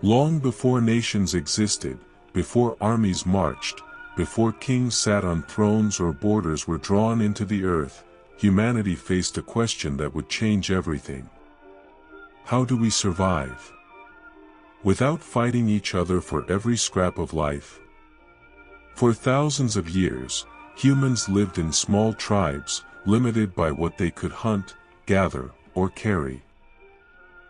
Long before nations existed, before armies marched, before kings sat on thrones or borders were drawn into the earth, humanity faced a question that would change everything. How do we survive? Without fighting each other for every scrap of life. For thousands of years, humans lived in small tribes, limited by what they could hunt, gather, or carry.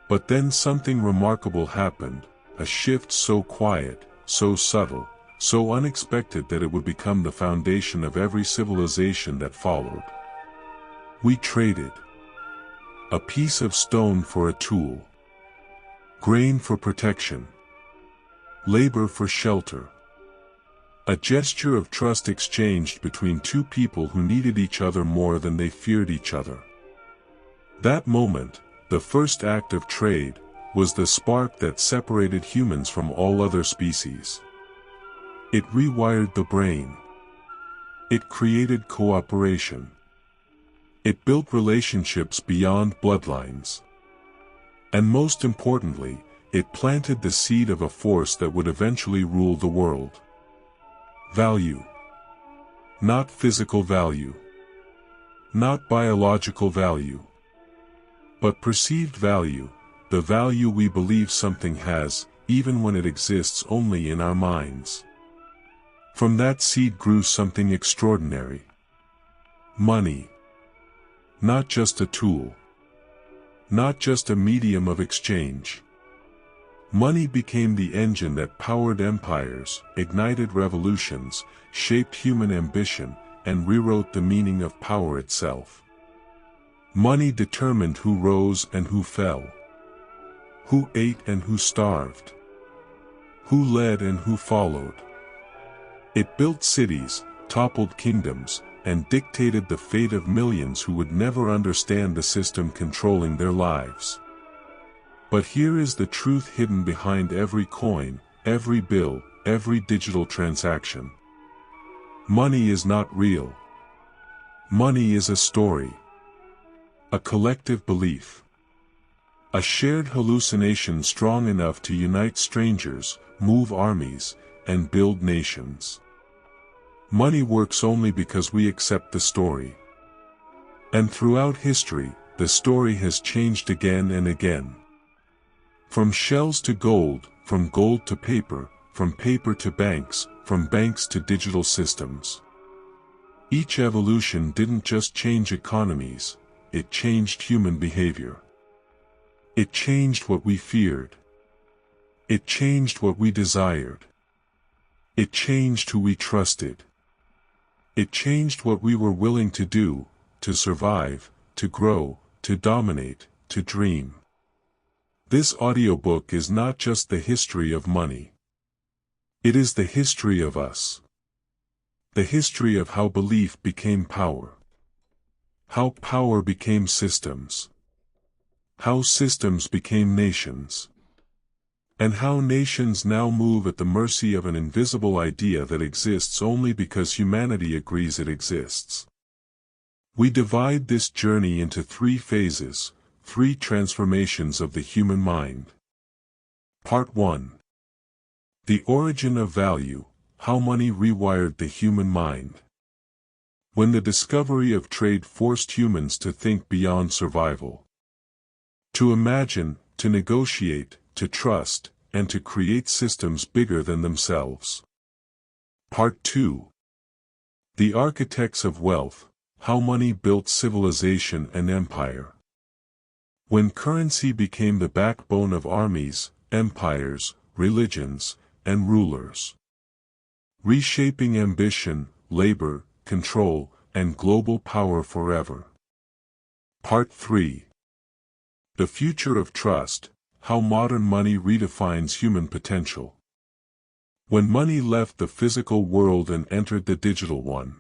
But then something remarkable happened, a shift so quiet, so subtle, so unexpected that it would become the foundation of every civilization that followed. We traded. A piece of stone for a tool. Grain for protection. Labor for shelter. A gesture of trust exchanged between two people who needed each other more than they feared each other. That moment, the first act of trade, was the spark that separated humans from all other species. It rewired the brain. It created cooperation. It built relationships beyond bloodlines. And most importantly, it planted the seed of a force that would eventually rule the world. Value. Not physical value. Not biological value. But perceived value, the value we believe something has, even when it exists only in our minds. From that seed grew something extraordinary. Money. Not just a tool. Not just a medium of exchange. Money became the engine that powered empires, ignited revolutions, shaped human ambition, and rewrote the meaning of power itself. Money determined who rose and who fell. Who ate and who starved. Who led and who followed. It built cities, toppled kingdoms, and dictated the fate of millions who would never understand the system controlling their lives. But here is the truth hidden behind every coin, every bill, every digital transaction. Money is not real. Money is a story. A collective belief. A shared hallucination strong enough to unite strangers, move armies, and build nations. Money works only because we accept the story. And throughout history, the story has changed again and again. From shells to gold, from gold to paper, from paper to banks, from banks to digital systems. Each evolution didn't just change economies, it changed human behavior. It changed what we feared. It changed what we desired. It changed who we trusted. It changed what we were willing to do, to survive, to grow, to dominate, to dream. This audiobook is not just the history of money. It is the history of us. The history of how belief became power. How power became systems. How systems became nations. And how nations now move at the mercy of an invisible idea that exists only because humanity agrees it exists. We divide this journey into 3 phases, 3 transformations of the human mind. Part 1. The origin of value, how money rewired the human mind. When the discovery of trade forced humans to think beyond survival. To imagine, to negotiate, to trust, and to create systems bigger than themselves. Part 2. The architects of wealth, how money built civilization and empire. When currency became the backbone of armies, empires, religions, and rulers. Reshaping ambition, labor, control, and global power forever. Part 3. The future of trust, how modern money redefines human potential. When money left the physical world and entered the digital one.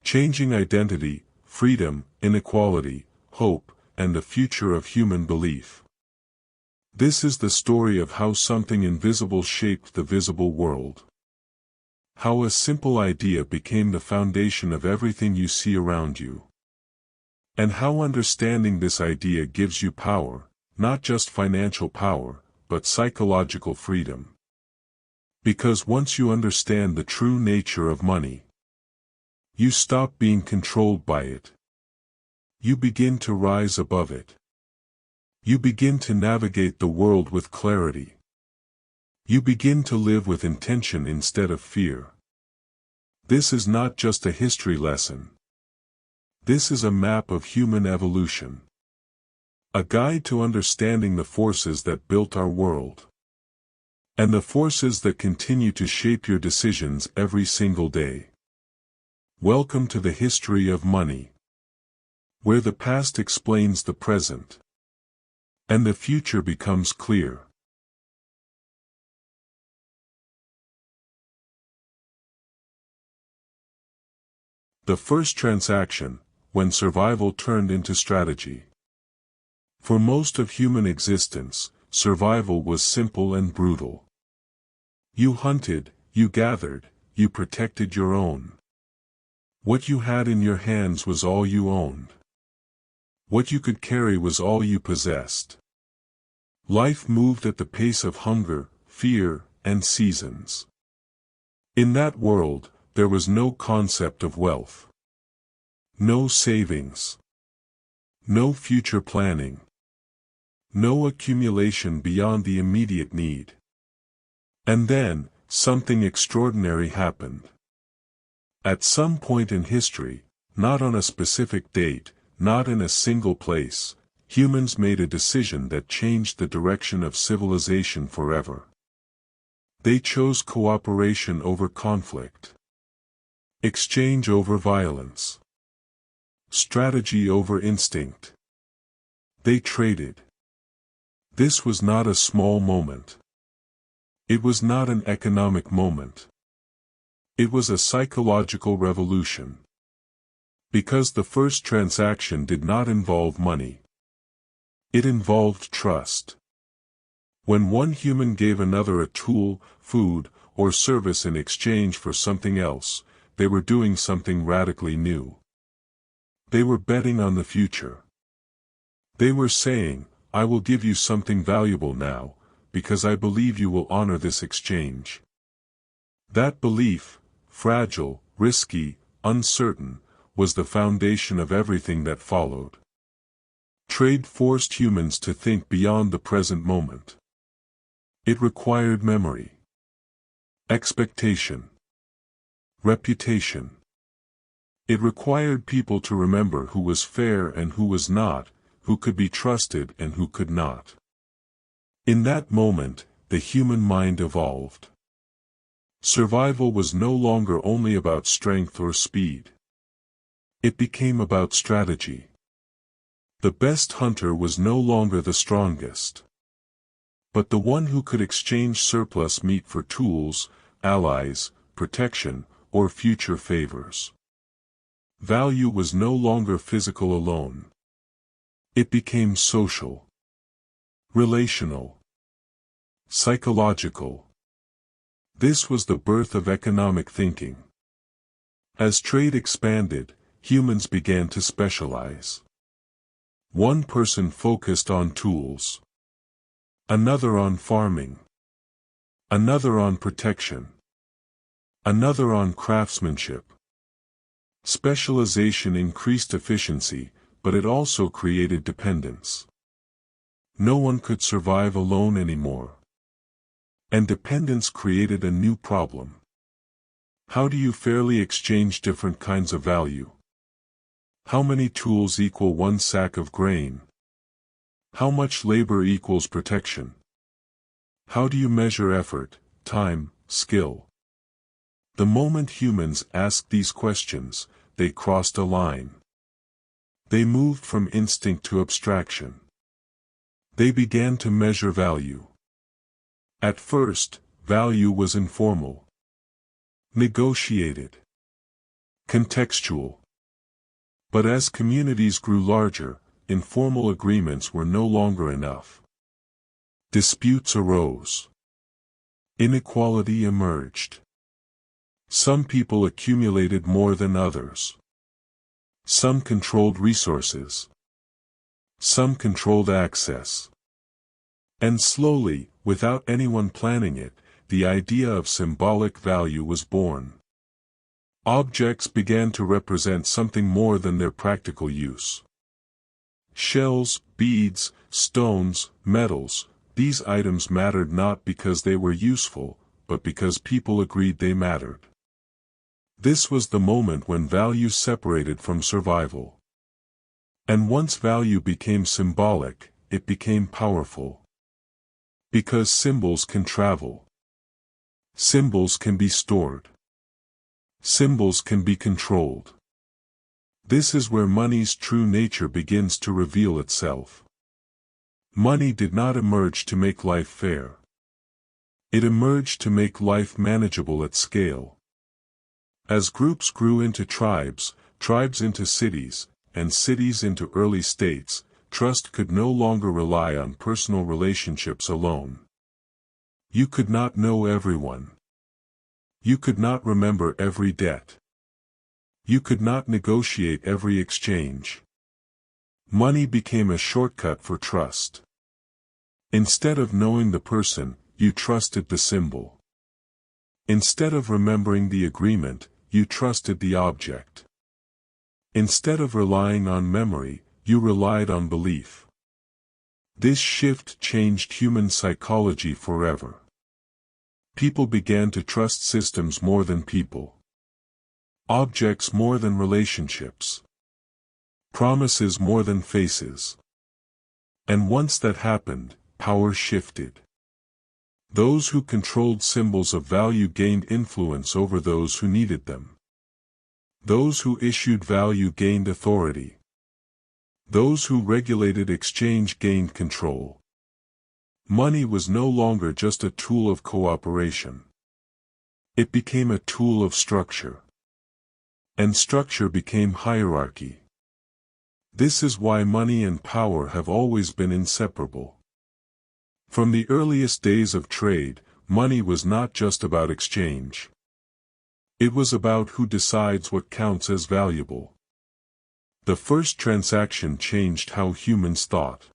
Changing identity, freedom, inequality, hope, and the future of human belief. This is the story of how something invisible shaped the visible world. How a simple idea became the foundation of everything you see around you. And how understanding this idea gives you power, not just financial power, but psychological freedom. Because once you understand the true nature of money, you stop being controlled by it. You begin to rise above it. You begin to navigate the world with clarity. You begin to live with intention instead of fear. This is not just a history lesson. This is a map of human evolution. A guide to understanding the forces that built our world. And the forces that continue to shape your decisions every single day. Welcome to the history of money, where the past explains the present, and the future becomes clear. The first transaction, when survival turned into strategy. For most of human existence, survival was simple and brutal. You hunted, you gathered, you protected your own. What you had in your hands was all you owned. What you could carry was all you possessed. Life moved at the pace of hunger, fear, and seasons. In that world, there was no concept of wealth. No savings. No future planning. No accumulation beyond the immediate need. And then, something extraordinary happened. At some point in history, not on a specific date, not in a single place, humans made a decision that changed the direction of civilization forever. They chose cooperation over conflict. Exchange over violence. Strategy over instinct. They traded. This was not a small moment. It was not an economic moment. It was a psychological revolution. Because the first transaction did not involve money. It involved trust. When one human gave another a tool, food, or service in exchange for something else, they were doing something radically new. They were betting on the future. They were saying, I will give you something valuable now, because I believe you will honor this exchange. That belief, fragile, risky, uncertain, was the foundation of everything that followed. Trade forced humans to think beyond the present moment. It required memory, expectation, reputation. It required people to remember who was fair and who was not, who could be trusted and who could not. In that moment, the human mind evolved. Survival was no longer only about strength or speed. It became about strategy. The best hunter was no longer the strongest, but the one who could exchange surplus meat for tools, allies, protection, or future favors. Value was no longer physical alone. It became social, relational, psychological. This was the birth of economic thinking. As trade expanded, humans began to specialize. One person focused on tools. Another on farming. Another on protection. Another on craftsmanship. Specialization increased efficiency, but it also created dependence. No one could survive alone anymore. And dependence created a new problem. How do you fairly exchange different kinds of value? How many tools equal one sack of grain? How much labor equals protection? How do you measure effort, time, skill? The moment humans asked these questions, they crossed a line. They moved from instinct to abstraction. They began to measure value. At first, value was informal, negotiated, contextual. But as communities grew larger, informal agreements were no longer enough. Disputes arose. Inequality emerged. Some people accumulated more than others. Some controlled resources. Some controlled access. And slowly, without anyone planning it, the idea of symbolic value was born. Objects began to represent something more than their practical use. Shells, beads, stones, metals, these items mattered not because they were useful, but because people agreed they mattered. This was the moment when value separated from survival. And once value became symbolic, it became powerful. Because symbols can travel. Symbols can be stored. Symbols can be controlled. This is where money's true nature begins to reveal itself. Money did not emerge to make life fair. It emerged to make life manageable at scale. As groups grew into tribes, tribes into cities, and cities into early states, trust could no longer rely on personal relationships alone. You could not know everyone. You could not remember every debt. You could not negotiate every exchange. Money became a shortcut for trust. Instead of knowing the person, you trusted the symbol. Instead of remembering the agreement, you trusted the object. Instead of relying on memory, you relied on belief. This shift changed human psychology forever. People began to trust systems more than people. Objects more than relationships. Promises more than faces. And once that happened, power shifted. Those who controlled symbols of value gained influence over those who needed them. Those who issued value gained authority. Those who regulated exchange gained control. Money was no longer just a tool of cooperation. It became a tool of structure. And structure became hierarchy. This is why money and power have always been inseparable. From the earliest days of trade, money was not just about exchange. It was about who decides what counts as valuable. The first transaction changed how humans thought.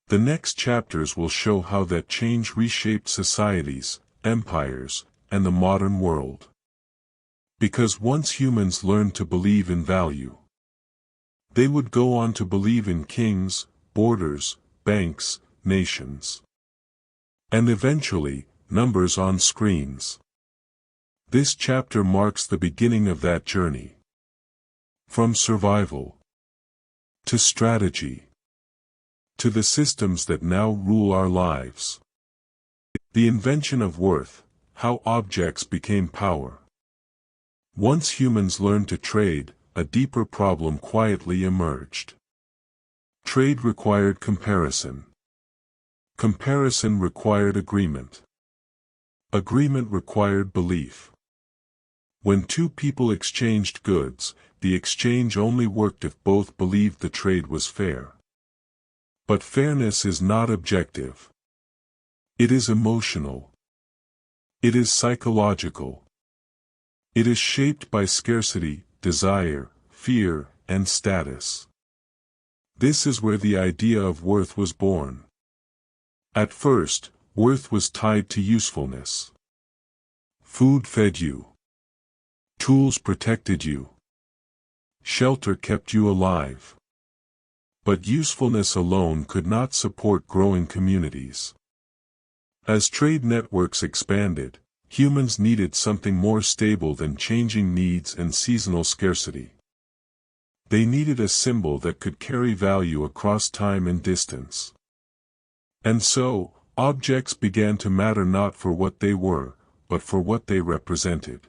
The next chapters will show how that change reshaped societies, empires, and the modern world. Because once humans learned to believe in value, they would go on to believe in kings, borders, banks, nations. And eventually, numbers on screens. This chapter marks the beginning of that journey. From survival to strategy to the systems that now rule our lives. The invention of worth, how objects became power. Once humans learned to trade, a deeper problem quietly emerged. Trade required comparison. Comparison required agreement. Agreement required belief. When two people exchanged goods, the exchange only worked if both believed the trade was fair. But fairness is not objective. It is emotional. It is psychological. It is shaped by scarcity, desire, fear, and status. This is where the idea of worth was born. At first, worth was tied to usefulness. Food fed you. Tools protected you. Shelter kept you alive. But usefulness alone could not support growing communities. As trade networks expanded, humans needed something more stable than changing needs and seasonal scarcity. They needed a symbol that could carry value across time and distance. And so, objects began to matter not for what they were, but for what they represented.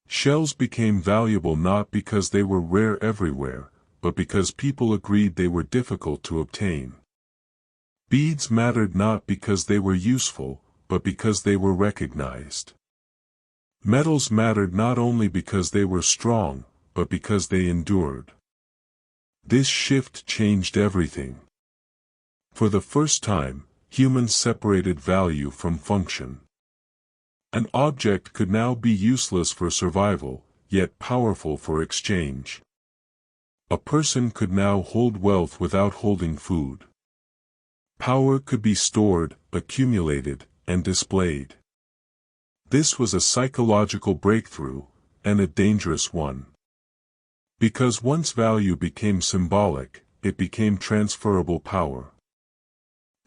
Shells became valuable not because they were rare everywhere, but because people agreed they were difficult to obtain. Beads mattered not because they were useful, but because they were recognized. Metals mattered not only because they were strong, but because they endured. This shift changed everything. For the first time, humans separated value from function. An object could now be useless for survival, yet powerful for exchange. A person could now hold wealth without holding food. Power could be stored, accumulated, and displayed. This was a psychological breakthrough, and a dangerous one. Because once value became symbolic, it became transferable power.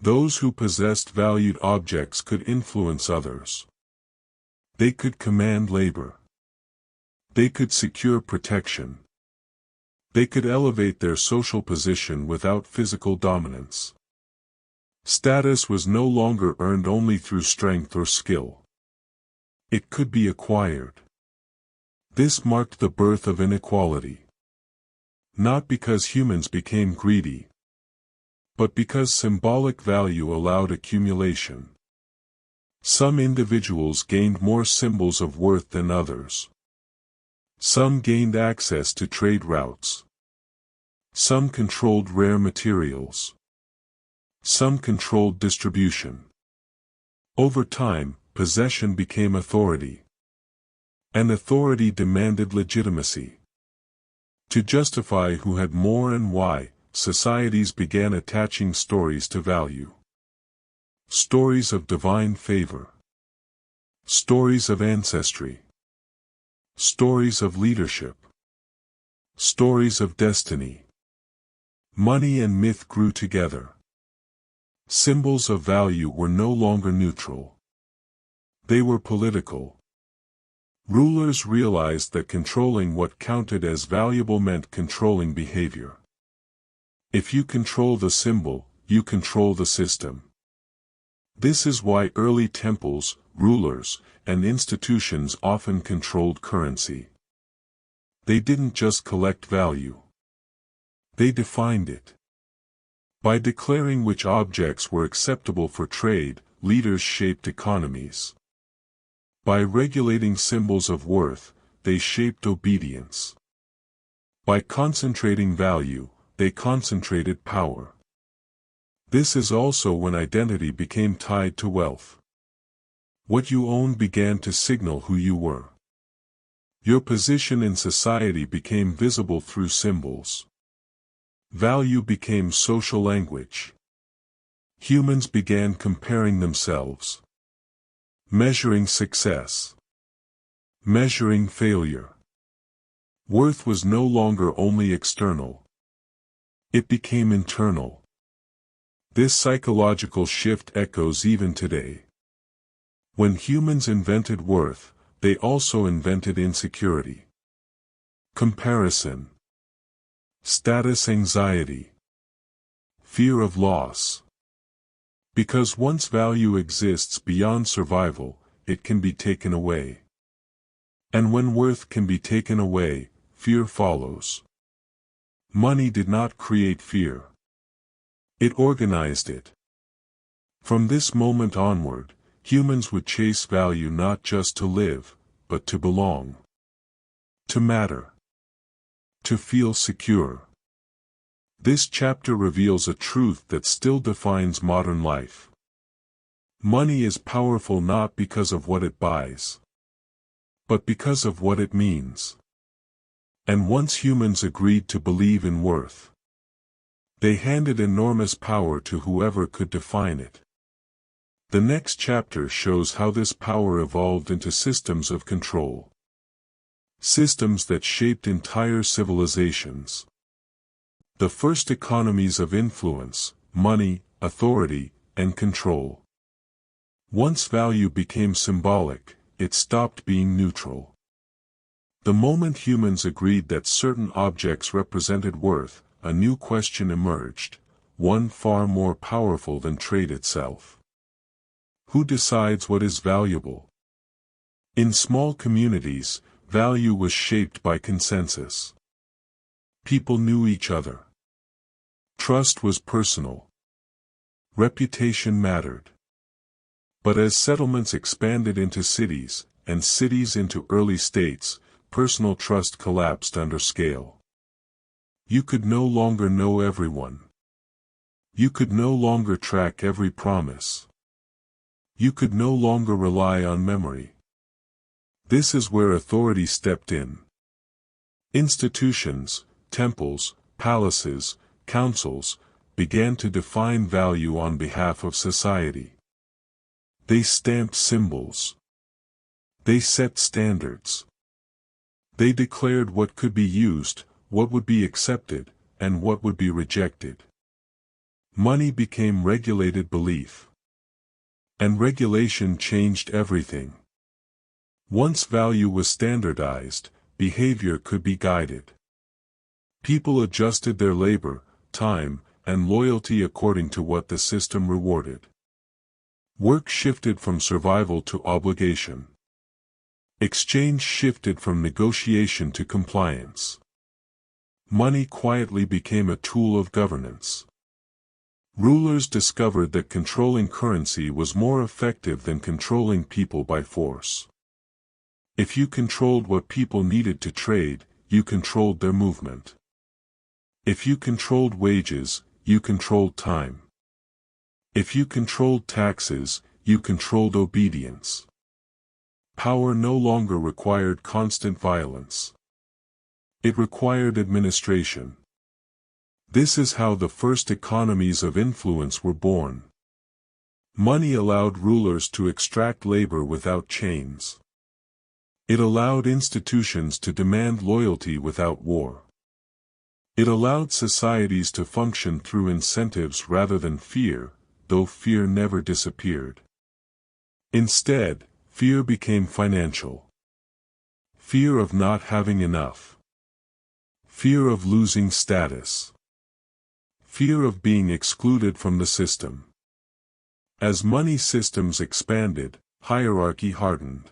Those who possessed valued objects could influence others. They could command labor. They could secure protection. They could elevate their social position without physical dominance. Status was no longer earned only through strength or skill. It could be acquired. This marked the birth of inequality. Not because humans became greedy, but because symbolic value allowed accumulation. Some individuals gained more symbols of worth than others. Some gained access to trade routes. Some controlled rare materials. Some controlled distribution. Over time, possession became authority. And authority demanded legitimacy. To justify who had more and why, societies began attaching stories to value. Stories of divine favor. Stories of ancestry. Stories of leadership. Stories of destiny. Money and myth grew together. Symbols of value were no longer neutral. They were political. Rulers realized that controlling what counted as valuable meant controlling behavior. If you control the symbol, you control the system. This is why early temples, rulers, and institutions often controlled currency. They didn't just collect value. They defined it. By declaring which objects were acceptable for trade, leaders shaped economies. By regulating symbols of worth, they shaped obedience. By concentrating value, they concentrated power. This is also when identity became tied to wealth. What you owned began to signal who you were. Your position in society became visible through symbols. Value became social language. Humans began comparing themselves. Measuring success. Measuring failure. Worth was no longer only external. It became internal. This psychological shift echoes even today. When humans invented worth, they also invented insecurity. Comparison. Status anxiety. Fear of loss. Because once value exists beyond survival, it can be taken away. And when worth can be taken away, fear follows. Money did not create fear. It organized it. From this moment onward, humans would chase value not just to live, but to belong. To matter. To feel secure. This chapter reveals a truth that still defines modern life. Money is powerful not because of what it buys, but because of what it means. And once humans agreed to believe in worth, they handed enormous power to whoever could define it. The next chapter shows how this power evolved into systems of control. Systems that shaped entire civilizations. The first economies of influence, money, authority, and control. Once value became symbolic, it stopped being neutral. The moment humans agreed that certain objects represented worth, a new question emerged, one far more powerful than trade itself. Who decides what is valuable? In small communities, value was shaped by consensus. People knew each other. Trust was personal. Reputation mattered. But as settlements expanded into cities, and cities into early states, personal trust collapsed under scale. You could no longer know everyone. You could no longer track every promise. You could no longer rely on memory. This is where authority stepped in. Institutions, temples, palaces, councils, began to define value on behalf of society. They stamped symbols. They set standards. They declared what could be used, what would be accepted, and what would be rejected. Money became regulated belief. And regulation changed everything. Once value was standardized, behavior could be guided. People adjusted their labor, time, and loyalty according to what the system rewarded. Work shifted from survival to obligation. Exchange shifted from negotiation to compliance. Money quietly became a tool of governance. Rulers discovered that controlling currency was more effective than controlling people by force. If you controlled what people needed to trade, you controlled their movement. If you controlled wages, you controlled time. If you controlled taxes, you controlled obedience. Power no longer required constant violence. It required administration. This is how the first economies of influence were born. Money allowed rulers to extract labor without chains. It allowed institutions to demand loyalty without war. It allowed societies to function through incentives rather than fear, though fear never disappeared. Instead, fear became financial. Fear of not having enough. Fear of losing status. Fear of being excluded from the system. As money systems expanded, hierarchy hardened.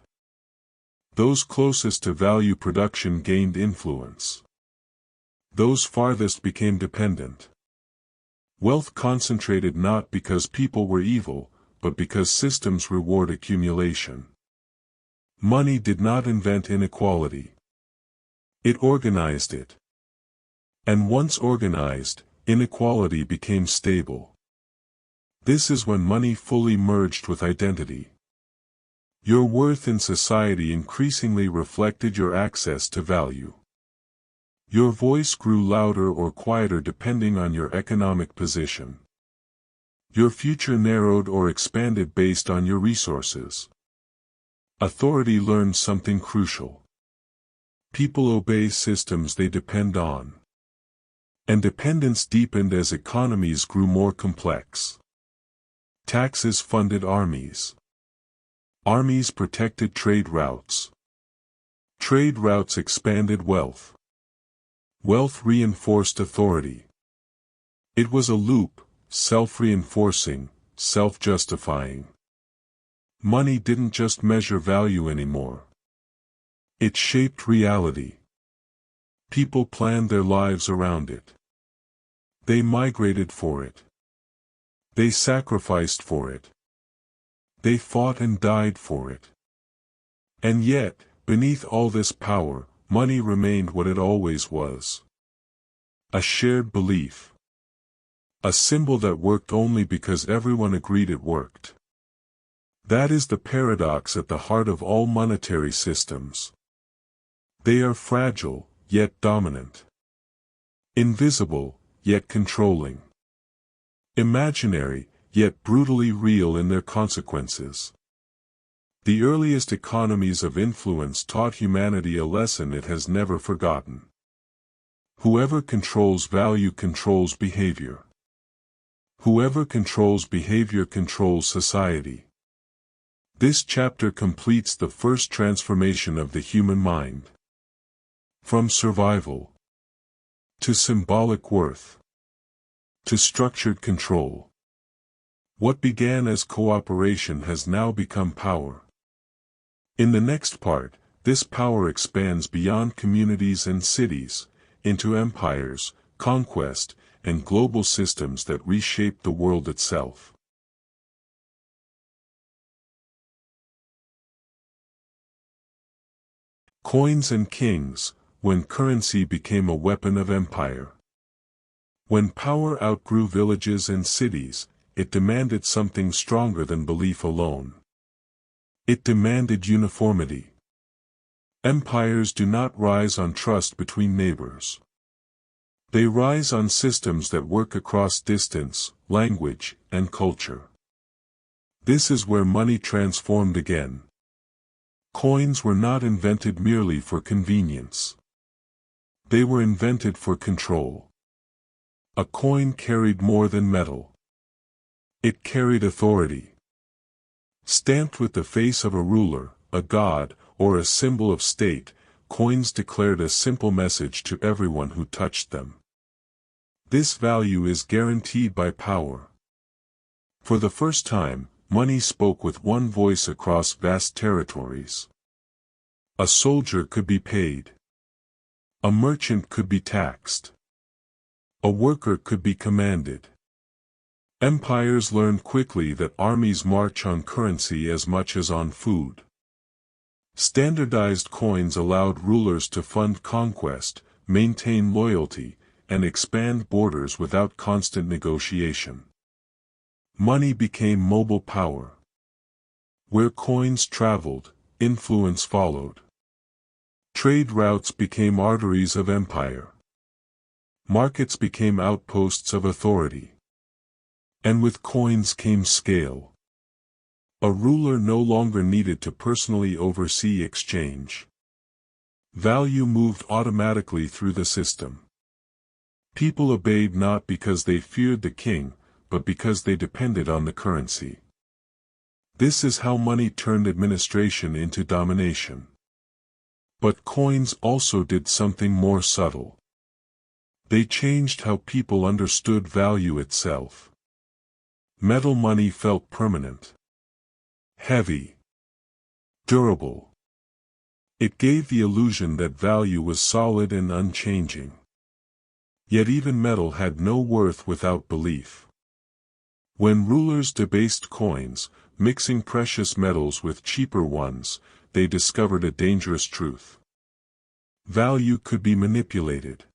Those closest to value production gained influence. Those farthest became dependent. Wealth concentrated not because people were evil, but because systems reward accumulation. Money did not invent inequality. It organized it. And once organized, inequality became stable. This is when money fully merged with identity. Your worth in society increasingly reflected your access to value. Your voice grew louder or quieter depending on your economic position. Your future narrowed or expanded based on your resources. Authority learned something crucial. People obey systems they depend on. And dependence deepened as economies grew more complex. Taxes funded armies. Armies protected trade routes. Trade routes expanded wealth. Wealth reinforced authority. It was a loop, self-reinforcing, self-justifying. Money didn't just measure value anymore. It shaped reality. People planned their lives around it. They migrated for it. They sacrificed for it. They fought and died for it. And yet, beneath all this power, money remained what it always was. A shared belief. A symbol that worked only because everyone agreed it worked. That is the paradox at the heart of all monetary systems. They are fragile, yet dominant. Invisible, yet controlling. Imaginary, yet brutally real in their consequences. The earliest economies of influence taught humanity a lesson it has never forgotten. Whoever controls value controls behavior. Whoever controls behavior controls society. This chapter completes the first transformation of the human mind. From survival to symbolic worth to structured control. What began as cooperation has now become power. In the next part, this power expands beyond communities and cities, into empires, conquest, and global systems that reshape the world itself. Coins and kings, when currency became a weapon of empire. When power outgrew villages and cities, it demanded something stronger than belief alone. It demanded uniformity. Empires do not rise on trust between neighbors. They rise on systems that work across distance, language, and culture. This is where money transformed again. Coins were not invented merely for convenience. They were invented for control. A coin carried more than metal. It carried authority. Stamped with the face of a ruler, a god, or a symbol of state, coins declared a simple message to everyone who touched them. This value is guaranteed by power. For the first time, money spoke with one voice across vast territories. A soldier could be paid. A merchant could be taxed. A worker could be commanded. Empires learned quickly that armies march on currency as much as on food. Standardized coins allowed rulers to fund conquest, maintain loyalty, and expand borders without constant negotiation. Money became mobile power. Where coins traveled, influence followed. Trade routes became arteries of empire. Markets became outposts of authority. And with coins came scale. A ruler no longer needed to personally oversee exchange. Value moved automatically through the system. People obeyed not because they feared the king, but because they depended on the currency. This is how money turned administration into domination. But coins also did something more subtle. They changed how people understood value itself. Metal money felt permanent. Heavy. Durable. It gave the illusion that value was solid and unchanging. Yet even metal had no worth without belief. When rulers debased coins, mixing precious metals with cheaper ones, they discovered a dangerous truth. Value could be manipulated.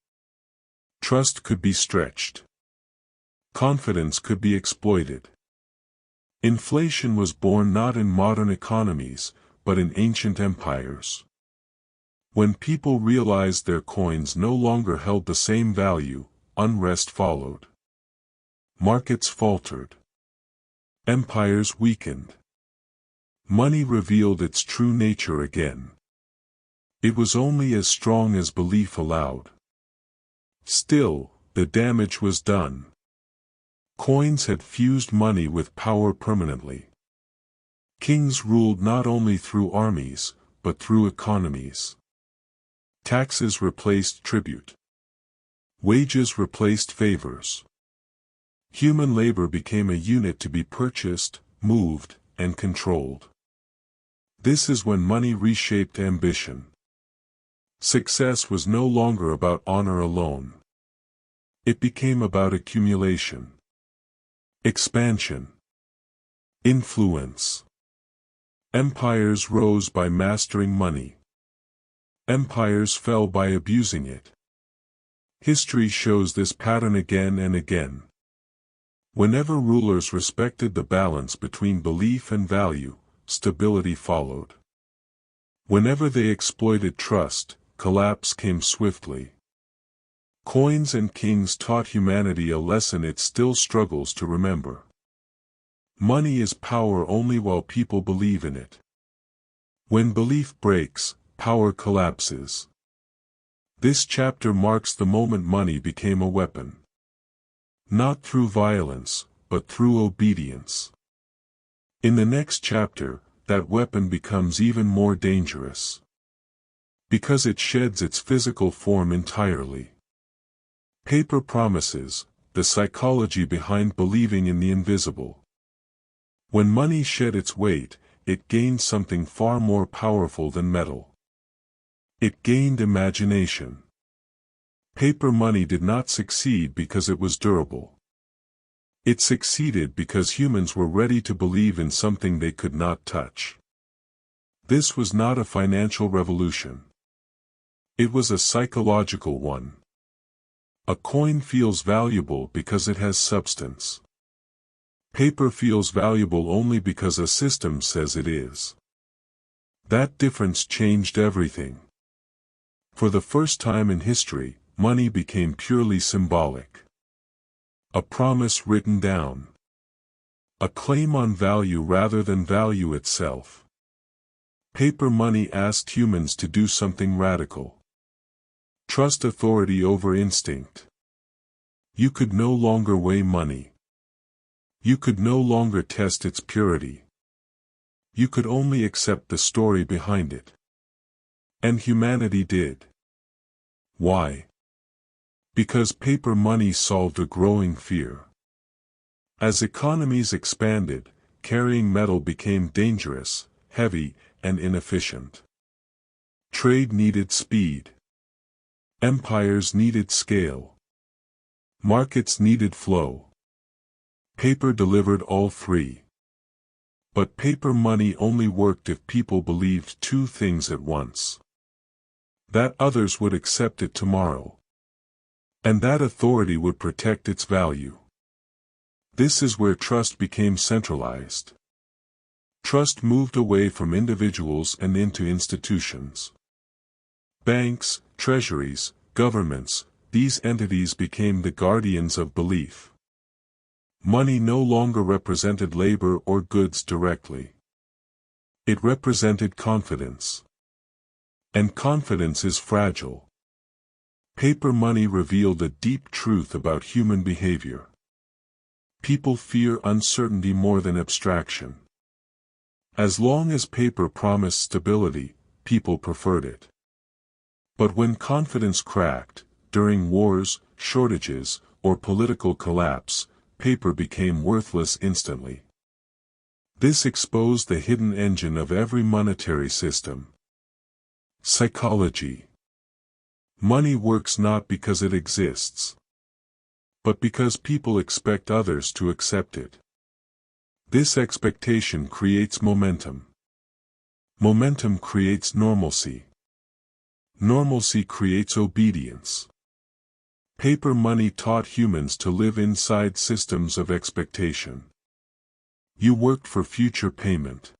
Trust could be stretched. Confidence could be exploited. Inflation was born not in modern economies, but in ancient empires. When people realized their coins no longer held the same value, unrest followed. Markets faltered. Empires weakened. Money revealed its true nature again. It was only as strong as belief allowed. Still, the damage was done. Coins had fused money with power permanently. Kings ruled not only through armies, but through economies. Taxes replaced tribute. Wages replaced favors. Human labor became a unit to be purchased, moved, and controlled. This is when money reshaped ambition. Success was no longer about honor alone. It became about accumulation. Expansion. Influence. Empires rose by mastering money. Empires fell by abusing it. History shows this pattern again and again. Whenever rulers respected the balance between belief and value, stability followed. Whenever they exploited trust, collapse came swiftly. Coins and kings taught humanity a lesson it still struggles to remember. Money is power only while people believe in it. When belief breaks, power collapses. This chapter marks the moment money became a weapon. Not through violence, but through obedience. In the next chapter, that weapon becomes even more dangerous. Because it sheds its physical form entirely. Paper promises, the psychology behind believing in the invisible. When money shed its weight, it gained something far more powerful than metal. It gained imagination. Paper money did not succeed because it was durable. It succeeded because humans were ready to believe in something they could not touch. This was not a financial revolution. It was a psychological one. A coin feels valuable because it has substance. Paper feels valuable only because a system says it is. That difference changed everything. For the first time in history, money became purely symbolic. A promise written down. A claim on value rather than value itself. Paper money asked humans to do something radical. Trust authority over instinct. You could no longer weigh money. You could no longer test its purity. You could only accept the story behind it. And humanity did. Why? Because paper money solved a growing fear. As economies expanded, carrying metal became dangerous, heavy, and inefficient. Trade needed speed. Empires needed scale. Markets needed flow. Paper delivered all three. But paper money only worked if people believed two things at once. That others would accept it tomorrow. And that authority would protect its value. This is where trust became centralized. Trust moved away from individuals and into institutions. Banks, treasuries, governments, these entities became the guardians of belief. Money no longer represented labor or goods directly. It represented confidence. And confidence is fragile. Paper money revealed a deep truth about human behavior. People fear uncertainty more than abstraction. As long as paper promised stability, people preferred it. But when confidence cracked, during wars, shortages, or political collapse, paper became worthless instantly. This exposed the hidden engine of every monetary system. Psychology. Money works not because it exists, but because people expect others to accept it. This expectation creates momentum. Momentum creates normalcy. Normalcy creates obedience. Paper money taught humans to live inside systems of expectation. You worked for future payment.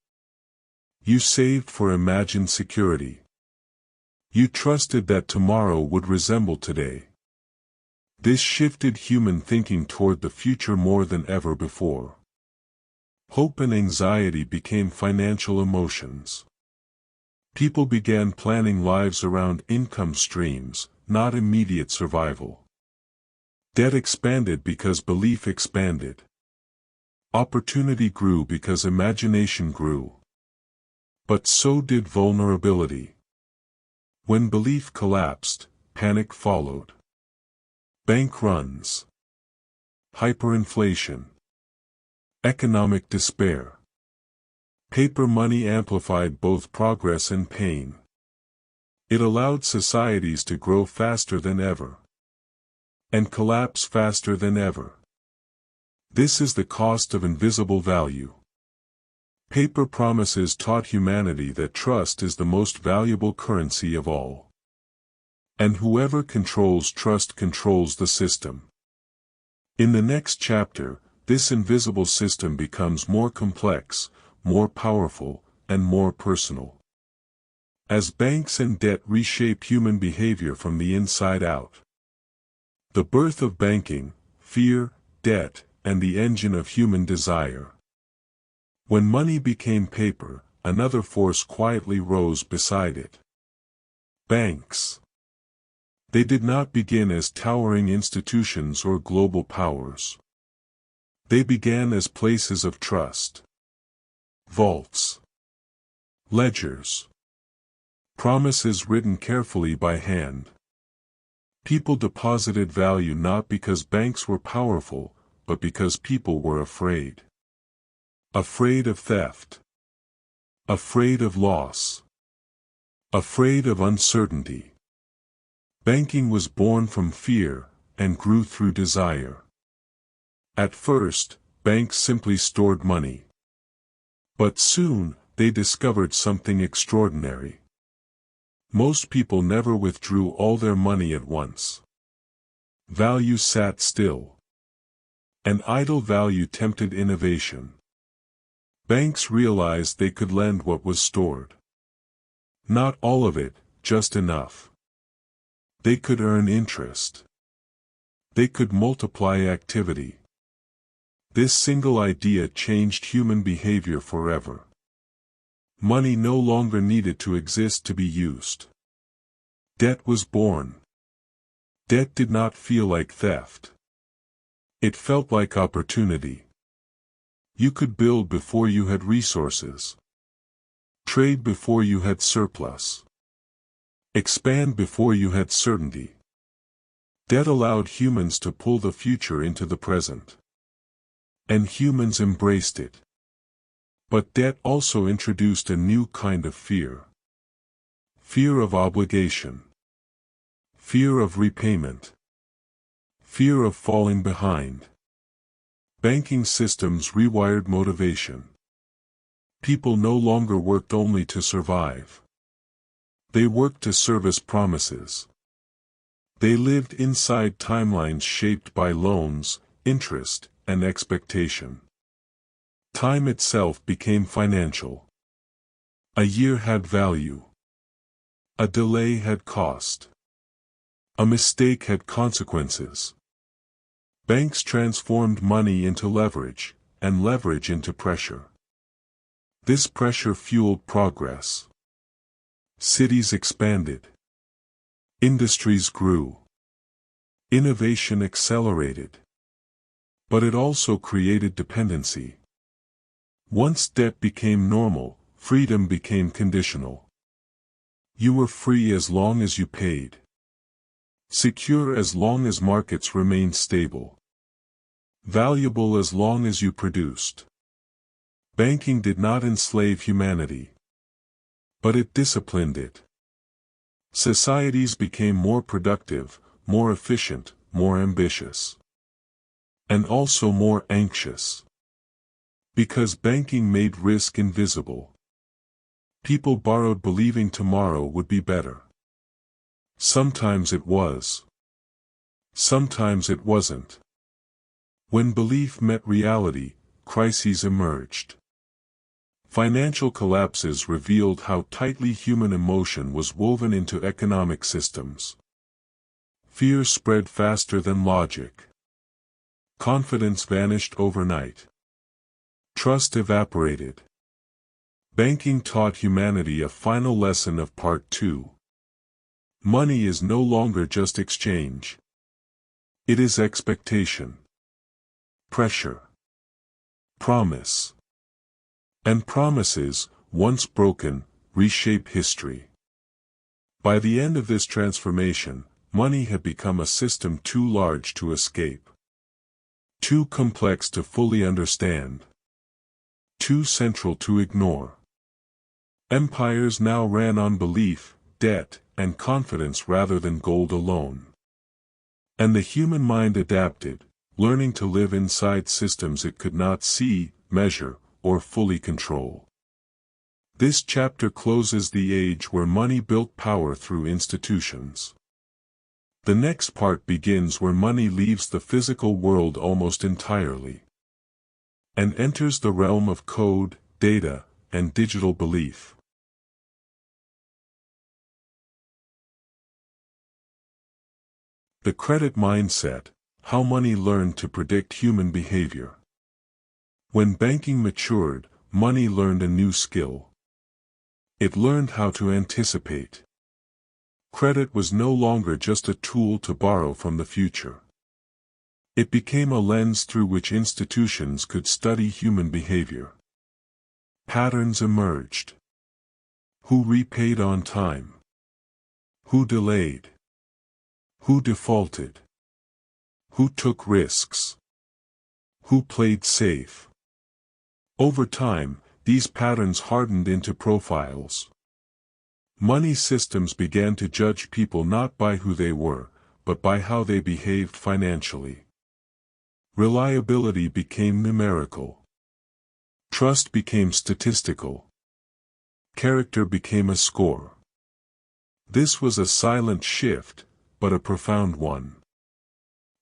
You saved for imagined security. You trusted that tomorrow would resemble today. This shifted human thinking toward the future more than ever before. Hope and anxiety became financial emotions. People began planning lives around income streams, not immediate survival. Debt expanded because belief expanded. Opportunity grew because imagination grew. But so did vulnerability. When belief collapsed, panic followed. Bank runs. Hyperinflation. Economic despair. Paper money amplified both progress and pain. It allowed societies to grow faster than ever. And collapse faster than ever. This is the cost of invisible value. Paper promises taught humanity that trust is the most valuable currency of all. And whoever controls trust controls the system. In the next chapter, this invisible system becomes more complex, more powerful, and more personal. As banks and debt reshape human behavior from the inside out. The birth of banking, fear, debt, and the engine of human desire. When money became paper, another force quietly rose beside it. Banks. They did not begin as towering institutions or global powers. They began as places of trust. Vaults. Ledgers. Promises written carefully by hand. People deposited value not because banks were powerful, but because people were afraid. Afraid of theft. Afraid of loss. Afraid of uncertainty. Banking was born from fear, and grew through desire. At first, banks simply stored money. But soon, they discovered something extraordinary. Most people never withdrew all their money at once. Value sat still. And idle value tempted innovation. Banks realized they could lend what was stored. Not all of it, just enough. They could earn interest. They could multiply activity. This single idea changed human behavior forever. Money no longer needed to exist to be used. Debt was born. Debt did not feel like theft. It felt like opportunity. You could build before you had resources. Trade before you had surplus. Expand before you had certainty. Debt allowed humans to pull the future into the present. And humans embraced it. But debt also introduced a new kind of fear. Fear of obligation. Fear of repayment. Fear of falling behind. Banking systems rewired motivation. People no longer worked only to survive. They worked to service promises. They lived inside timelines shaped by loans, interest, and expectation. Time itself became financial. A year had value. A delay had cost. A mistake had consequences. Banks transformed money into leverage, and leverage into pressure. This pressure fueled progress. Cities expanded. Industries grew. Innovation accelerated. But it also created dependency. Once debt became normal, freedom became conditional. You were free as long as you paid. Secure as long as markets remained stable. Valuable as long as you produced. Banking did not enslave humanity. But it disciplined it. Societies became more productive, more efficient, more ambitious. And also more anxious. Because banking made risk invisible. People borrowed believing tomorrow would be better. Sometimes it was. Sometimes it wasn't. When belief met reality, crises emerged. Financial collapses revealed how tightly human emotion was woven into economic systems. Fear spread faster than logic. Confidence vanished overnight. Trust evaporated. Banking taught humanity a final lesson of Part 2. Money is no longer just exchange. It is expectation. Pressure. Promise. And promises, once broken, reshape history. By the end of this transformation, money had become a system too large to escape. Too complex to fully understand. Too central to ignore. Empires now ran on belief, debt, and confidence rather than gold alone. And the human mind adapted, learning to live inside systems it could not see, measure, or fully control. This chapter closes the age where money built power through institutions. The next part begins where money leaves the physical world almost entirely. And enters the realm of code, data, and digital belief. The credit mindset, how money learned to predict human behavior. When banking matured, money learned a new skill. It learned how to anticipate. Credit was no longer just a tool to borrow from the future. It became a lens through which institutions could study human behavior. Patterns emerged. Who repaid on time? Who delayed? Who defaulted? Who took risks? Who played safe? Over time, these patterns hardened into profiles. Money systems began to judge people not by who they were, but by how they behaved financially. Reliability became numerical. Trust became statistical. Character became a score. This was a silent shift, but a profound one.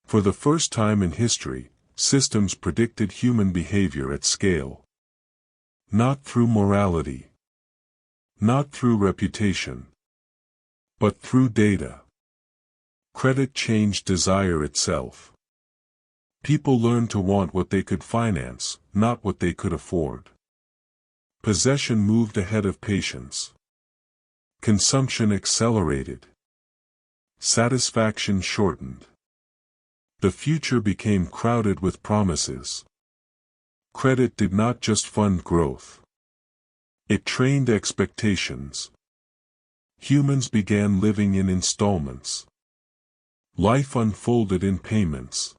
For the first time in history, systems predicted human behavior at scale. Not through morality. Not through reputation. But through data. Credit changed desire itself. People learned to want what they could finance, not what they could afford. Possession moved ahead of patience. Consumption accelerated. Satisfaction shortened. The future became crowded with promises. Credit did not just fund growth. It trained expectations. Humans began living in installments. Life unfolded in payments.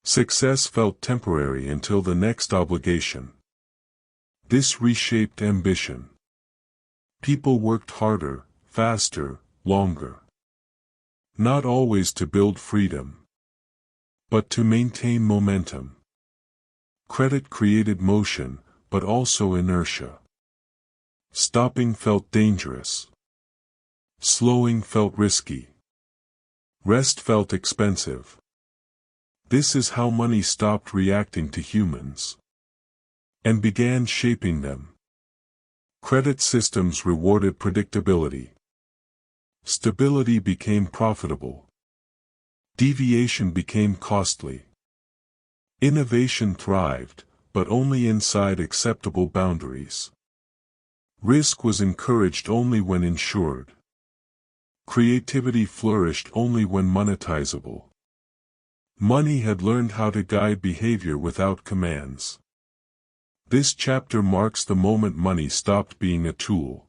Success felt temporary until the next obligation. This reshaped ambition. People worked harder, faster, longer. Not always to build freedom, but to maintain momentum. Credit created motion, but also inertia. Stopping felt dangerous. Slowing felt risky. Rest felt expensive. This is how money stopped reacting to humans and began shaping them. Credit systems rewarded predictability. Stability became profitable. Deviation became costly. Innovation thrived, but only inside acceptable boundaries. Risk was encouraged only when insured. Creativity flourished only when monetizable. Money had learned how to guide behavior without commands. This chapter marks the moment money stopped being a tool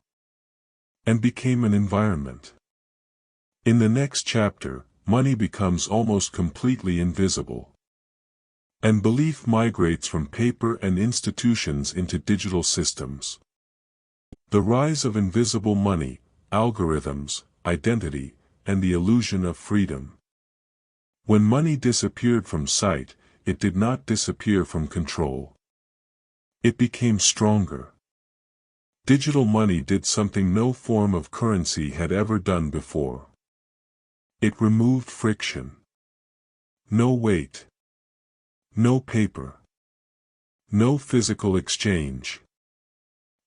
and became an environment. In the next chapter, money becomes almost completely invisible, and belief migrates from paper and institutions into digital systems. The rise of invisible money, algorithms, identity, and the illusion of freedom. When money disappeared from sight, it did not disappear from control. It became stronger. Digital money did something no form of currency had ever done before. It removed friction. No weight. No paper. No physical exchange.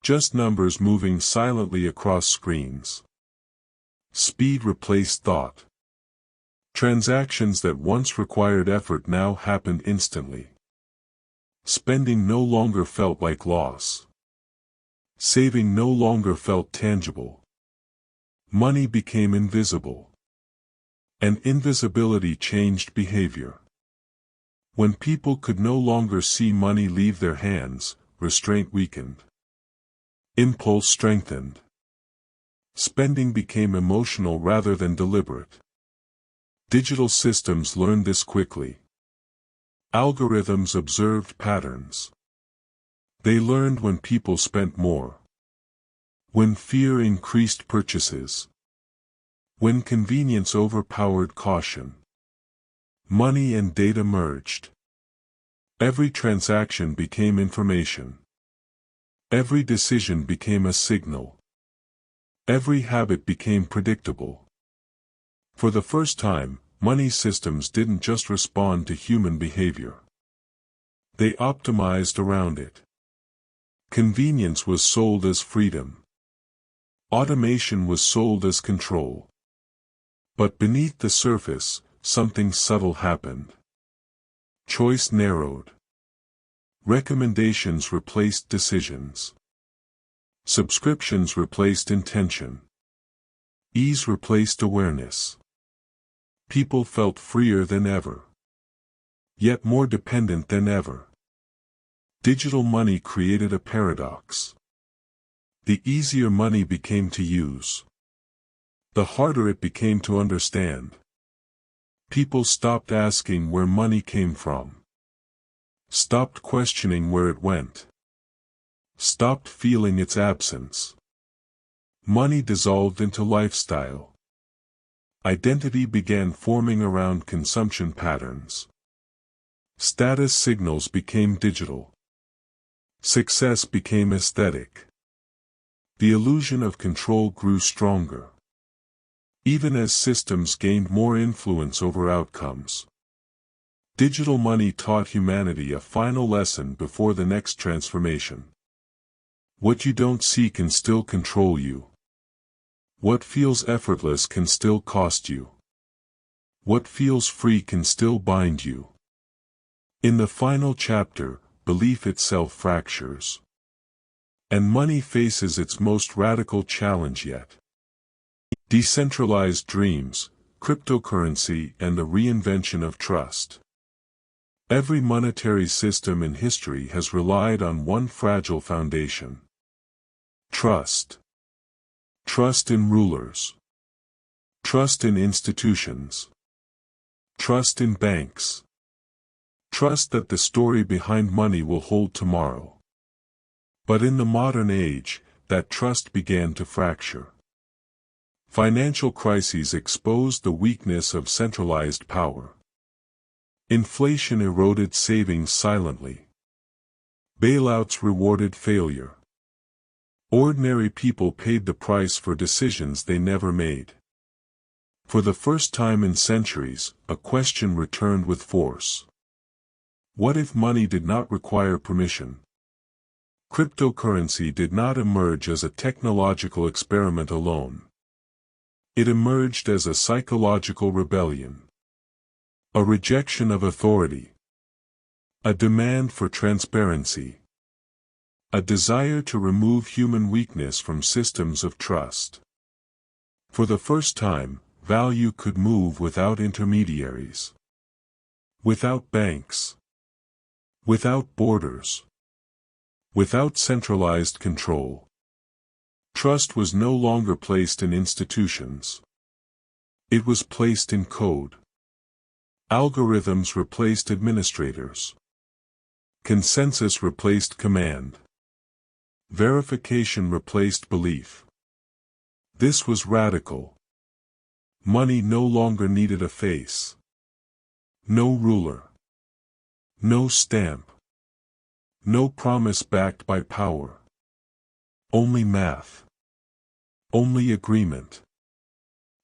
Just numbers moving silently across screens. Speed replaced thought. Transactions that once required effort now happened instantly. Spending no longer felt like loss. Saving no longer felt tangible. Money became invisible. And invisibility changed behavior. When people could no longer see money leave their hands, restraint weakened. Impulse strengthened. Spending became emotional rather than deliberate. Digital systems learned this quickly. Algorithms observed patterns. They learned when people spent more. When fear increased purchases. When convenience overpowered caution. Money and data merged. Every transaction became information. Every decision became a signal. Every habit became predictable. For the first time, money systems didn't just respond to human behavior. They optimized around it. Convenience was sold as freedom. Automation was sold as control. But beneath the surface, something subtle happened. Choice narrowed. Recommendations replaced decisions. Subscriptions replaced intention. Ease replaced awareness. People felt freer than ever. Yet more dependent than ever. Digital money created a paradox. The easier money became to use, the harder it became to understand. People stopped asking where money came from. Stopped questioning where it went. Stopped feeling its absence. Money dissolved into lifestyle. Identity began forming around consumption patterns. Status signals became digital. Success became aesthetic. The illusion of control grew stronger. Even as systems gained more influence over outcomes. Digital money taught humanity a final lesson before the next transformation. What you don't see can still control you. What feels effortless can still cost you. What feels free can still bind you. In the final chapter, belief itself fractures. And money faces its most radical challenge yet. Decentralized dreams, cryptocurrency and the reinvention of trust. Every monetary system in history has relied on one fragile foundation. Trust. Trust in rulers. Trust in institutions. Trust in banks. Trust that the story behind money will hold tomorrow. But in the modern age, that trust began to fracture. Financial crises exposed the weakness of centralized power. Inflation eroded savings silently. Bailouts rewarded failure. Ordinary people paid the price for decisions they never made. For the first time in centuries, a question returned with force. What if money did not require permission? Cryptocurrency did not emerge as a technological experiment alone. It emerged as a psychological rebellion. A rejection of authority. A demand for transparency. A desire to remove human weakness from systems of trust. For the first time, value could move without intermediaries. Without banks. Without borders. Without centralized control. Trust was no longer placed in institutions. It was placed in code. Algorithms replaced administrators. Consensus replaced command. Verification replaced belief. This was radical. Money no longer needed a face. No ruler. No stamp. No promise backed by power. Only math. Only agreement.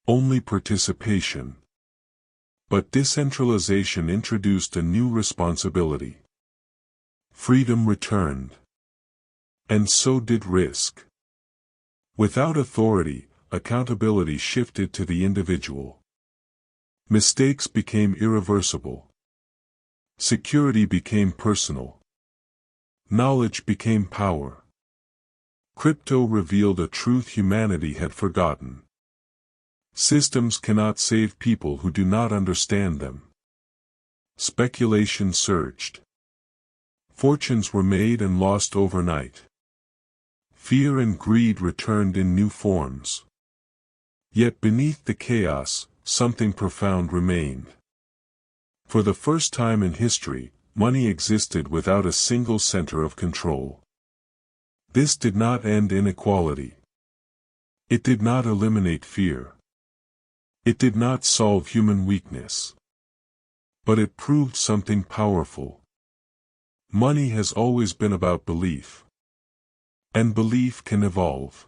Only participation. But decentralization introduced a new responsibility. Freedom returned. And so did risk. Without authority, accountability shifted to the individual. Mistakes became irreversible. Security became personal. Knowledge became power. Crypto revealed a truth humanity had forgotten. Systems cannot save people who do not understand them. Speculation surged. Fortunes were made and lost overnight. Fear and greed returned in new forms. Yet beneath the chaos, something profound remained. For the first time in history, money existed without a single center of control. This did not end inequality. It did not eliminate fear. It did not solve human weakness. But it proved something powerful. Money has always been about belief. And belief can evolve.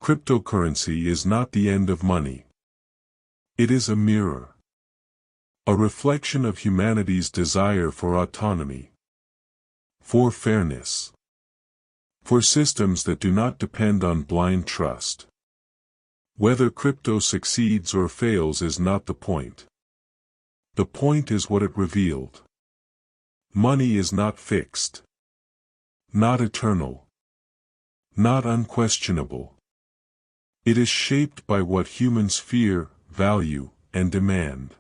Cryptocurrency is not the end of money. It is a mirror. A reflection of humanity's desire for autonomy. For fairness. For systems that do not depend on blind trust. Whether crypto succeeds or fails is not the point. The point is what it revealed. Money is not fixed. Not eternal. Not unquestionable. It is shaped by what humans fear, value, and demand.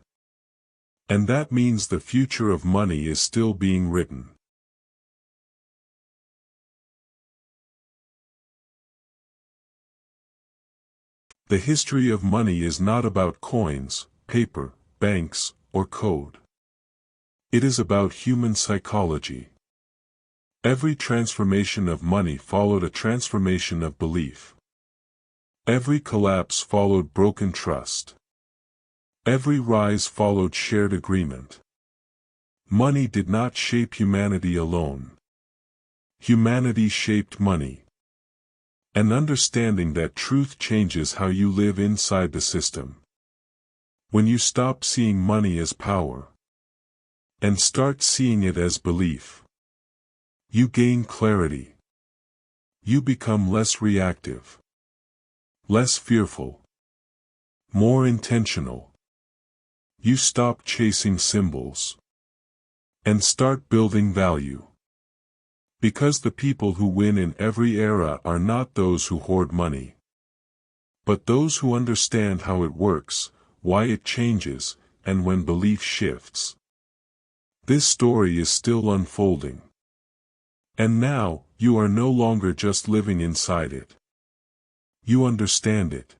And that means the future of money is still being written. The history of money is not about coins, paper, banks, or code. It is about human psychology. Every transformation of money followed a transformation of belief. Every collapse followed broken trust. Every rise followed shared agreement. Money did not shape humanity alone. Humanity shaped money. An understanding that truth changes how you live inside the system. When you stop seeing money as power, and start seeing it as belief, you gain clarity. You become less reactive, less fearful, more intentional. You stop chasing symbols and start building value. Because the people who win in every era are not those who hoard money, but those who understand how it works, why it changes, and when belief shifts. This story is still unfolding. And now, you are no longer just living inside it. You understand it.